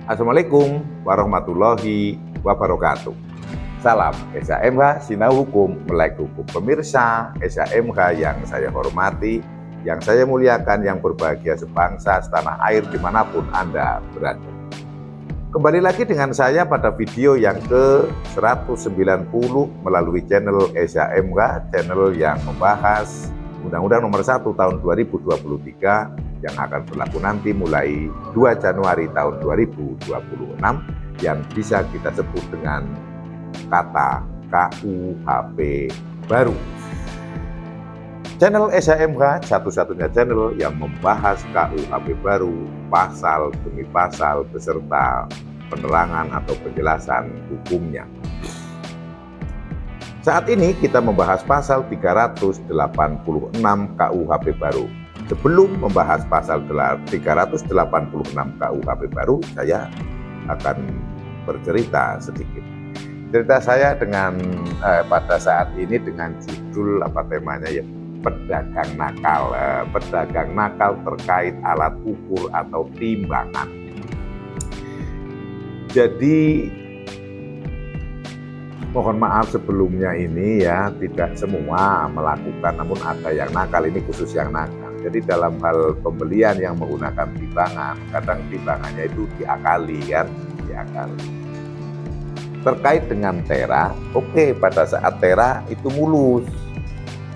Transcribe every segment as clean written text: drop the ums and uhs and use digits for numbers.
Assalamualaikum warahmatullahi wabarakatuh. Salam SHMH Sinau Hukum Melek Hukum. Pemirsa SHMH yang saya hormati, yang saya muliakan, yang berbahagia sebangsa, setanah air dimanapun Anda berada. Kembali lagi dengan saya pada video yang ke-190 melalui channel SHMH, channel yang membahas Undang-Undang Nomor 1 Tahun 2023 yang akan berlaku nanti mulai 2 Januari tahun 2026 yang bisa kita sebut dengan kata KUHP baru. Channel SHMH satu-satunya channel yang membahas KUHP baru pasal demi pasal beserta penerangan atau penjelasan hukumnya. Saat ini kita membahas pasal 386 KUHP baru. Sebelum membahas pasal 386 KUHP baru, saya akan bercerita sedikit. Cerita saya dengan pada saat ini dengan judul temanya ya, pedagang nakal. Pedagang nakal terkait alat ukur atau timbangan. Jadi mohon maaf sebelumnya ini ya, tidak semua melakukan, namun ada yang nakal, ini khusus yang nakal. Jadi dalam hal pembelian yang menggunakan timbangan, kadang timbangannya itu diakali kan, diakali. Terkait dengan tera, oke, pada saat tera itu mulus.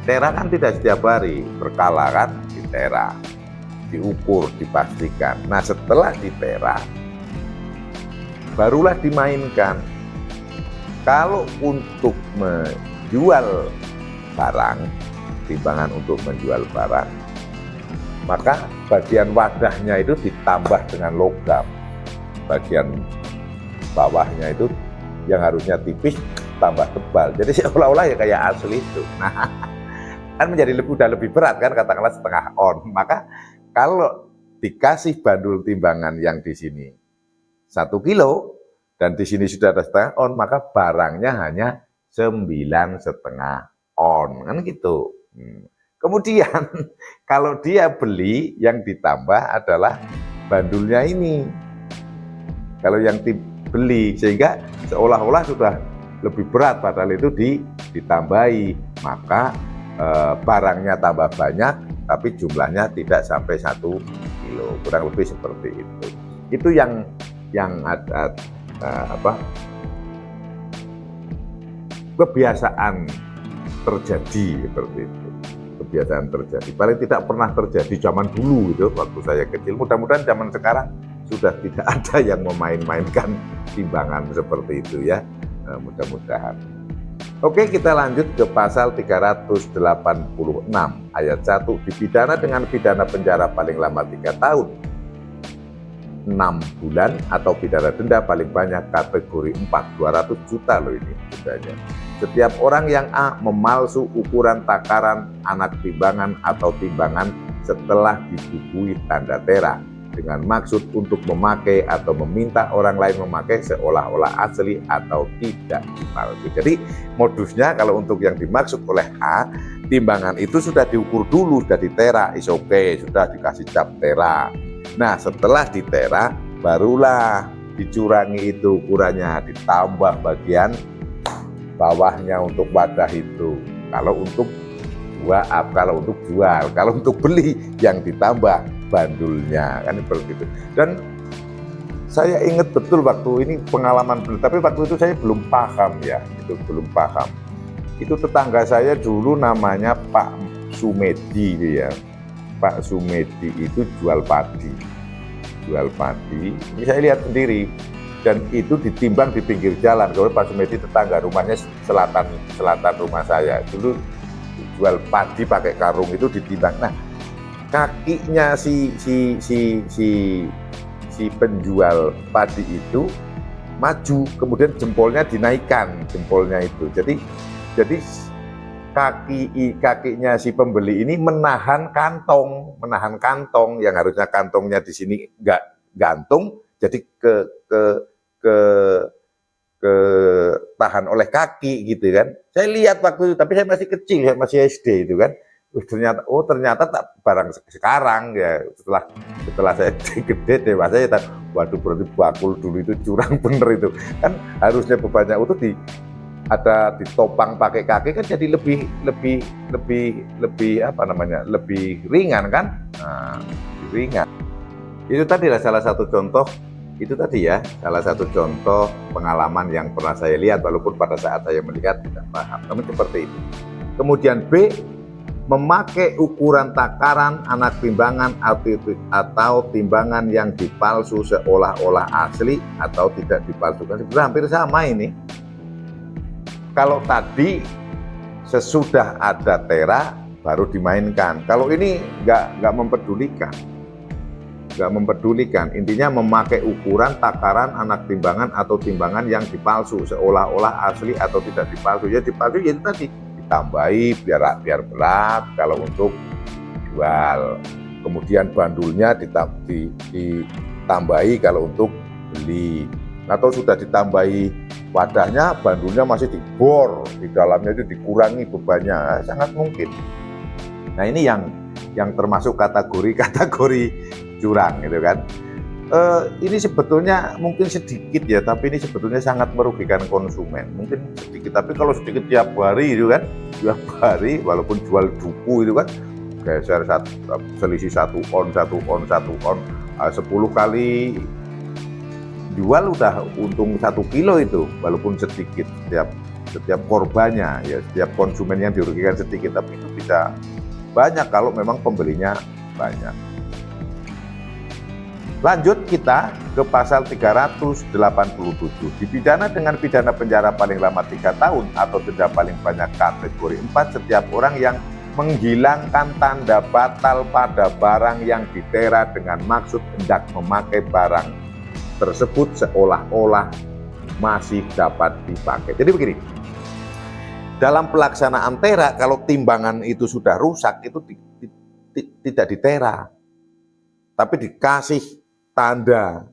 Tera kan tidak setiap hari, berkala kan di tera, diukur, dipastikan. Nah setelah di tera, barulah dimainkan. Kalau untuk menjual barang, timbangan untuk menjual barang, maka bagian wadahnya itu ditambah dengan logam. Bagian bawahnya itu yang harusnya tipis tambah tebal. Jadi seolah-olah ya kayak asli itu. Nah, kan menjadi udah lebih berat kan, katakanlah setengah on. Maka kalau dikasih bandul timbangan yang di sini 1 kilo dan di sini sudah ada setengah on, maka barangnya hanya 9,5 on, kan gitu. Kemudian kalau dia beli, yang ditambah adalah bandulnya ini. Kalau yang dibeli, sehingga seolah-olah sudah lebih berat, padahal itu ditambahi. Maka barangnya tambah banyak, tapi jumlahnya tidak sampai 1 kilo, kurang lebih seperti itu. Itu yang ada kebiasaan terjadi seperti itu. Kebiasaan terjadi, paling tidak pernah terjadi zaman dulu itu waktu saya kecil. Mudah-mudahan zaman sekarang sudah tidak ada yang memain-mainkan timbangan seperti itu ya, mudah-mudahan. Oke, kita lanjut ke pasal 386 ayat 1, dipidana dengan pidana penjara paling lama 3 tahun 6 bulan atau pidana denda paling banyak kategori 4, 200 juta loh ini dendanya. Setiap orang yang A memalsu ukuran takaran anak timbangan atau timbangan setelah dibubuhi tanda tera dengan maksud untuk memakai atau meminta orang lain memakai seolah-olah asli atau tidak dipalsu. Jadi modusnya kalau untuk yang dimaksud oleh A, timbangan itu sudah diukur dulu, sudah ditera, is oke, sudah dikasih cap tera. Nah setelah ditera barulah dicurangi itu ukurannya, ditambah bagian bawahnya untuk wadah itu. Kalau untuk jual, kalau untuk beli yang ditambah bandulnya, kan seperti itu. Dan saya ingat betul waktu ini pengalaman, tapi waktu itu saya belum paham ya, itu belum paham. Itu tetangga saya dulu namanya Pak Sumedi ya. Pak Sumedi itu jual padi. Ini saya lihat sendiri, dan itu ditimbang di pinggir jalan. Kalau Pak Sumedi tetangga, rumahnya selatan rumah saya. Dulu jual padi pakai karung itu ditimbang. Nah, kakinya si penjual padi itu maju, kemudian jempolnya dinaikkan, jempolnya itu. Jadi kakinya si pembeli ini menahan kantong yang harusnya kantongnya di sini nggak gantung, jadi tahan oleh kaki gitu kan. Saya lihat waktu itu, tapi saya masih kecil, saya masih SD itu kan. ternyata tak barang sekarang ya, setelah saya gede dewasa ya, waduh berarti bakul dulu itu curang bener itu kan. Harusnya bebannya itu ada ditopang pakai kaki kan, jadi lebih apa namanya, lebih ringan kan. Nah, lebih ringan. Itu tadi lah salah satu contoh, itu tadi ya, salah satu contoh pengalaman yang pernah saya lihat, walaupun pada saat saya melihat tidak paham, namun seperti itu. Kemudian B, memakai ukuran takaran anak timbangan atau timbangan yang dipalsu seolah-olah asli atau tidak dipalsukan. Sebenarnya hampir sama ini. Kalau tadi sesudah ada tera baru dimainkan. Kalau ini nggak mempedulikan. Intinya memakai ukuran takaran anak timbangan atau timbangan yang dipalsu seolah-olah asli atau tidak dipalsu. Ya dipalsu ya itu tadi, ditambahi biar berat kalau untuk jual. Kemudian bandulnya ditambahi kalau untuk beli. Atau sudah ditambahi wadahnya, bandulnya masih dibor, di dalamnya itu dikurangi bebannya, sangat mungkin. Nah ini yang termasuk kategori curang gitu kan. Ini sebetulnya mungkin sedikit ya, tapi ini sebetulnya sangat merugikan konsumen. Mungkin sedikit, tapi kalau sedikit tiap hari itu kan, tiap hari walaupun jual duku itu kan, geser selisih 1 on, 10 kali jual udah untung 1 kilo itu, walaupun sedikit setiap korbannya ya, setiap konsumen yang dirugikan sedikit, tapi itu bisa banyak kalau memang pembelinya banyak. Lanjut kita ke pasal 387, dipidana dengan pidana penjara paling lama 3 tahun atau denda paling banyak kategori 4 setiap orang yang menghilangkan tanda batal pada barang yang ditera dengan maksud hendak memakai barang tersebut seolah-olah masih dapat dipakai. Jadi begini, dalam pelaksanaan tera, kalau timbangan itu sudah rusak, itu tidak ditera, tapi dikasih tanda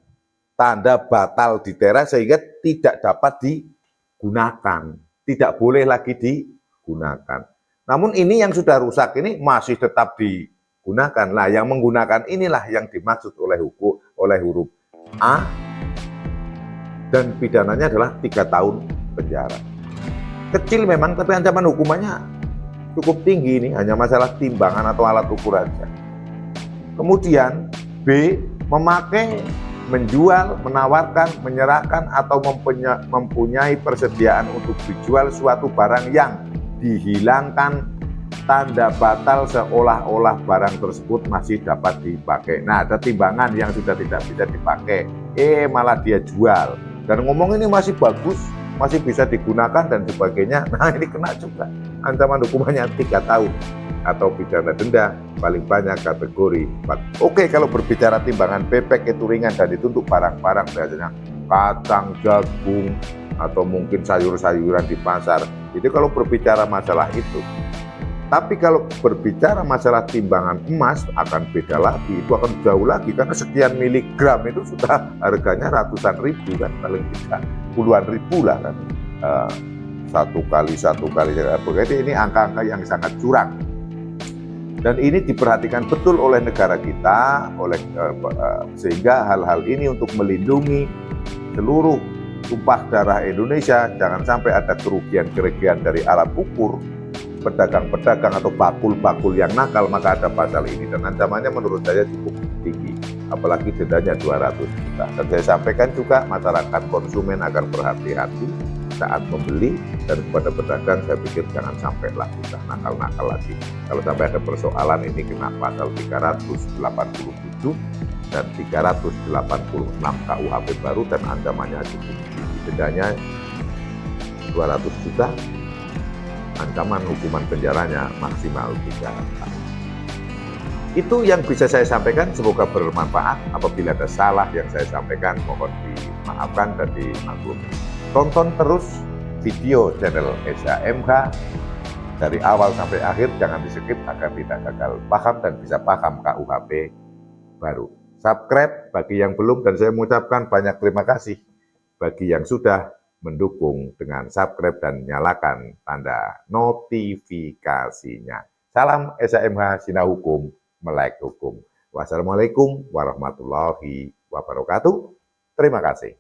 batal di tera sehingga tidak dapat digunakan, tidak boleh lagi digunakan. Namun ini yang sudah rusak ini masih tetap digunakan. Nah, yang menggunakan inilah yang dimaksud oleh huruf A, dan pidananya adalah 3 tahun penjara. Kecil memang, tapi ancaman hukumannya cukup tinggi ini, hanya masalah timbangan atau alat ukur saja. Kemudian B, memakai, menjual, menawarkan, menyerahkan atau mempunyai persediaan untuk dijual suatu barang yang dihilangkan tanda batal seolah-olah barang tersebut masih dapat dipakai. Nah, ada timbangan yang sudah tidak bisa dipakai, malah dia jual dan ngomong ini masih bagus, masih bisa digunakan dan sebagainya. Nah, ini kena juga, ancaman hukumannya 3 tahun atau pidana denda paling banyak kategori 4. Oke, kalau berbicara timbangan bebek itu ringan dan itu untuk barang-barang biasanya kacang, jagung, atau mungkin sayur-sayuran di pasar. Jadi kalau berbicara masalah itu. Tapi kalau berbicara masalah timbangan emas akan beda lagi, itu akan jauh lagi karena sekian miligram itu sudah harganya ratusan ribu kan, paling tidak puluhan ribu lah kan, satu kali. Berarti ini angka-angka yang sangat curang. Dan ini diperhatikan betul oleh negara kita, sehingga hal-hal ini untuk melindungi seluruh tumpah darah Indonesia, jangan sampai ada kerugian dari alat ukur, pedagang-pedagang atau bakul-bakul yang nakal, maka ada pasal ini dan ancamannya menurut saya cukup tinggi, apalagi dendanya 200 juta. Dan saya sampaikan juga masyarakat konsumen agar berhati-hati saat membeli, dan kepada pedagang saya pikir jangan sampai lakukan nakal-nakal lagi. Kalau sampai ada persoalan ini kena pasal 387 dan 386 KUHP baru dan ancamannya cukup tinggi. Dendanya 200 juta, ancaman hukuman penjaranya maksimal 3 tahun. Itu yang bisa saya sampaikan, semoga bermanfaat. Apabila ada salah yang saya sampaikan, mohon dimaafkan dan dimaklumi. Tonton terus video channel SHMH dari awal sampai akhir, jangan di-skip agar tidak gagal paham dan bisa paham KUHP baru. Subscribe bagi yang belum, dan saya mengucapkan banyak terima kasih bagi yang sudah mendukung dengan subscribe dan nyalakan tanda notifikasinya. Salam SHMH Sina Hukum, Melek Hukum. Wassalamualaikum warahmatullahi wabarakatuh. Terima kasih.